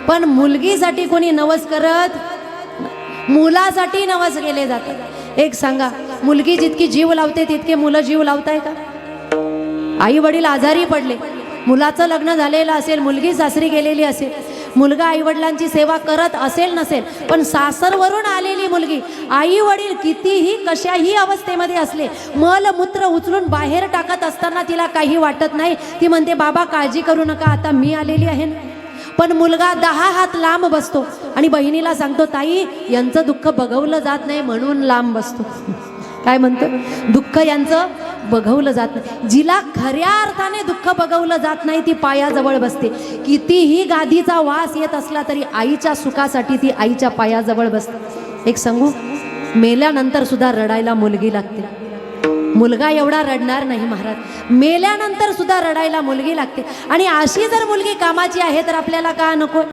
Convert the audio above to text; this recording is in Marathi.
पण मुलगीसाठी कोणी नवस करत, मुलासाठी नवस केले जातात। एक सांगा, मुलगी जितकी जीव लावते तितके मुलं जीव लावताय का? आई वडील आजारी पडले, मुलाचं लग्न झालेलं असेल, मुलगी सासरी गेलेली असेल, मुलगा आई वडिलांची सेवा करत असेल नसेल, पण सासरवरून आलेली मुलगी आई वडील कितीही कशाही अवस्थेमध्ये असले, मलमूत्र उचलून बाहेर टाकत असताना तिला काही वाटत नाही। ती म्हणते बाबा काळजी करू नका, आता मी आलेली आहे ना। पण मुलगा 10 हात लांब बसतो आणि बहिणीला सांगतो ताई यांचं दुःख बघवलं जात नाही म्हणून लांब बसतो। काय म्हणतो? दुःख यांचं बघवलं जात नाही। जिला खऱ्या अर्थाने दुःख बघवलं जात नाही ती पायाजवळ बसते। कितीही गादीचा वास येत असला तरी आईच्या सुखासाठी ती आईच्या पायाजवळ बसते। एक सांगू, मेल्यानंतर सुद्धा रडायला मुलगी लागते। मुलगा एवढा रडणार नाही महाराज, मेल्यानंतर सुद्धा रडायला मुलगी लागते। आणि अशी जर मुलगी कामाची आहे तर आपल्याला का नको?